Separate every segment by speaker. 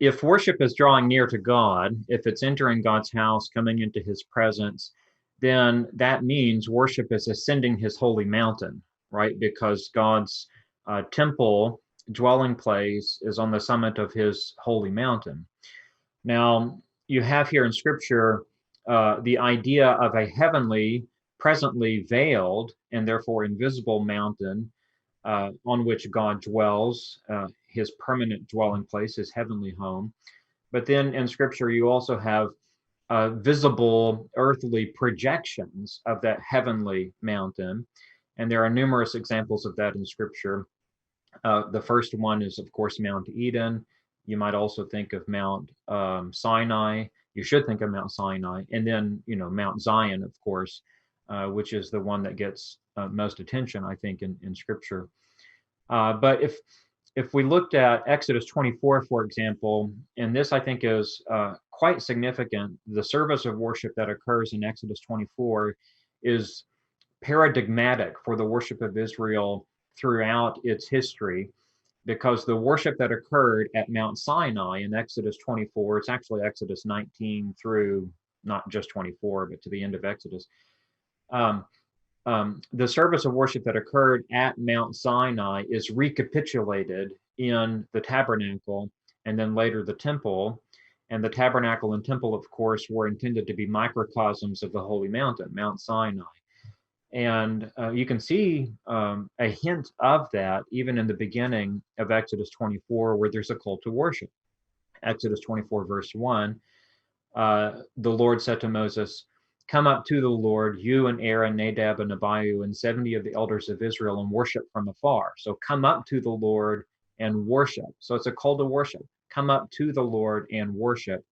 Speaker 1: if worship is drawing near to God, if it's entering God's house, coming into his presence, then that means worship is ascending his holy mountain, right? Because God's temple dwelling place is on the summit of his holy mountain. Now, you have here in Scripture the idea of a heavenly, presently veiled, and therefore invisible mountain on which God dwells, his permanent dwelling place, his heavenly home. But then in Scripture, you also have visible earthly projections of that heavenly mountain. And there are numerous examples of that in Scripture. The first one is, of course, Mount Eden. You might also think of Mount Sinai. You should think of Mount Sinai. And then, Mount Zion, of course, which is the one that gets most attention, I think, in Scripture. But if we looked at Exodus 24, for example, and this I think is quite significant, the service of worship that occurs in Exodus 24 is paradigmatic for the worship of Israel throughout its history, because the worship that occurred at Mount Sinai in Exodus 24, it's actually Exodus 19 through not just 24, but to the end of Exodus. The service of worship that occurred at Mount Sinai is recapitulated in the tabernacle and then later the temple. And the tabernacle and temple, of course, were intended to be microcosms of the holy mountain, Mount Sinai. And you can see a hint of that even in the beginning of Exodus 24, where there's a call to worship. Exodus 24, verse 1, the Lord said to Moses, "Come up to the Lord, you and Aaron, Nadab and Abihu, and 70 of the elders of Israel, and worship from afar." So come up to the Lord and worship. So it's a call to worship. Come up to the Lord and worship.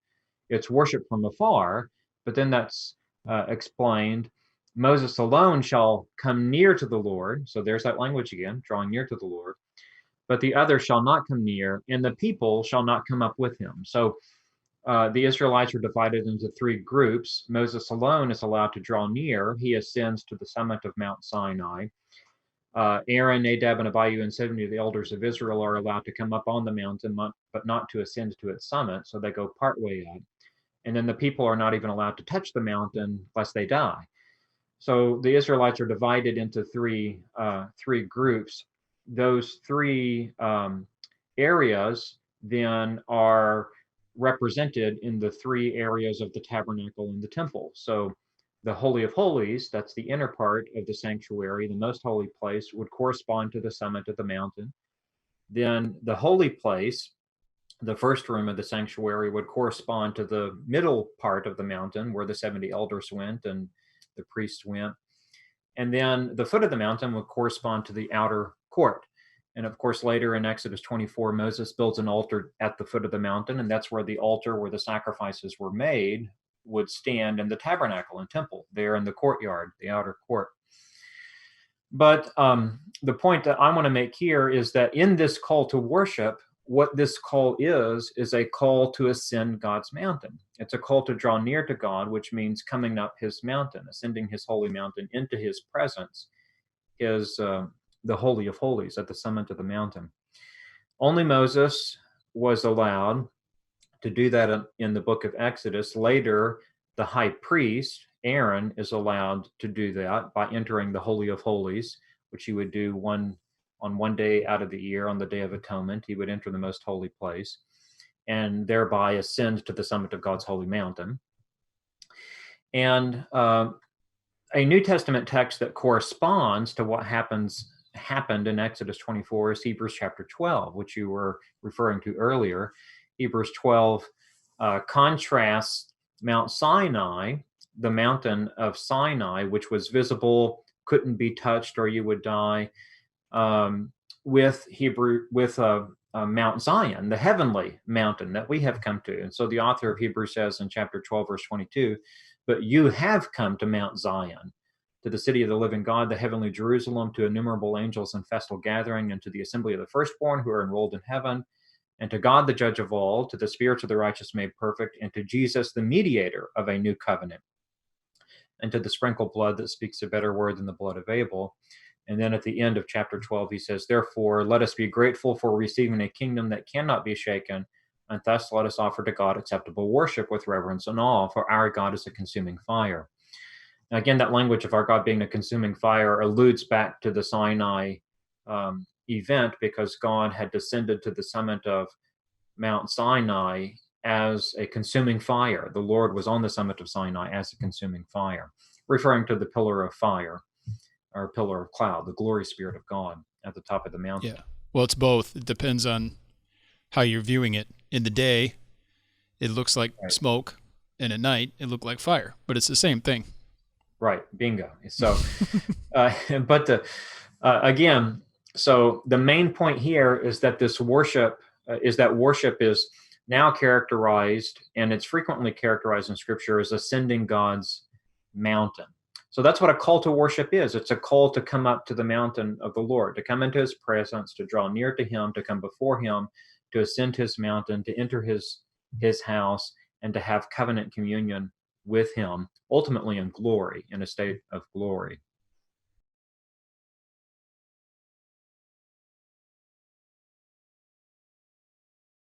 Speaker 1: It's worship from afar, but then that's explained. Moses alone shall come near to the Lord. So there's that language again, drawing near to the Lord. But the other shall not come near, and the people shall not come up with him. So the Israelites are divided into three groups. Moses alone is allowed to draw near. He ascends to the summit of Mount Sinai. Aaron, Nadab, and Abihu, and 70 of the elders of Israel are allowed to come up on the mountain, but not to ascend to its summit. So they go partway up. And then the people are not even allowed to touch the mountain lest they die. So the Israelites are divided into three groups. Those three areas then are represented in the three areas of the tabernacle and the temple. So the Holy of Holies, that's the inner part of the sanctuary, the most holy place, would correspond to the summit of the mountain. Then the holy place, the first room of the sanctuary, would correspond to the middle part of the mountain where the 70 elders went and the priests went. And then the foot of the mountain would correspond to the outer court. And of course, later in Exodus 24, Moses builds an altar at the foot of the mountain, and that's where the altar where the sacrifices were made would stand in the tabernacle and temple, there in the courtyard, the outer court. But the point that I want to make here is that in this call to worship, what this call is a call to ascend God's mountain. It's a call to draw near to God, which means coming up his mountain, ascending his holy mountain into his presence, is the Holy of Holies at the summit of the mountain. Only Moses was allowed to do that in the book of Exodus. Later, the high priest, Aaron, is allowed to do that by entering the Holy of Holies, which he would do on one day out of the year, on the Day of Atonement. He would enter the most holy place and thereby ascend to the summit of God's holy mountain. And a New Testament text that corresponds to what happened in Exodus 24 is Hebrews chapter 12, which you were referring to earlier. Hebrews 12 contrasts Mount Sinai, the mountain of Sinai, which was visible, couldn't be touched or you would die, with Mount Zion, the heavenly mountain that we have come to. And so the author of Hebrews says in chapter 12, verse 22, "But you have come to Mount Zion, to the city of the living God, the heavenly Jerusalem, to innumerable angels in festal gathering, and to the assembly of the firstborn who are enrolled in heaven, and to God, the judge of all, to the spirits of the righteous made perfect, and to Jesus, the mediator of a new covenant, and to the sprinkled blood that speaks a better word than the blood of Abel." And then at the end of chapter 12, he says, "Therefore, let us be grateful for receiving a kingdom that cannot be shaken, And thus let us offer to God acceptable worship with reverence and awe, for our God is a consuming fire. Now, again, that language of our God being a consuming fire alludes back to the Sinai event, because God had descended to the summit of Mount Sinai as a consuming fire. The Lord was on the summit of Sinai as a consuming fire, referring to the pillar of fire or pillar of cloud, the glory spirit of God at the top of the mountain.
Speaker 2: Yeah. Well, it's both. It depends on how you're viewing it. In the day, it looks like smoke, and at night, it looked like fire, but it's the same thing.
Speaker 1: Right. Bingo. So, again, so the main point here is that this worship worship is now characterized, and it's frequently characterized in Scripture, as ascending God's mountain. So that's what a call to worship is. It's a call to come up to the mountain of the Lord, to come into his presence, to draw near to him, to come before him, to ascend his mountain, to enter his house, and to have covenant communion with him, ultimately in glory, in a state of glory.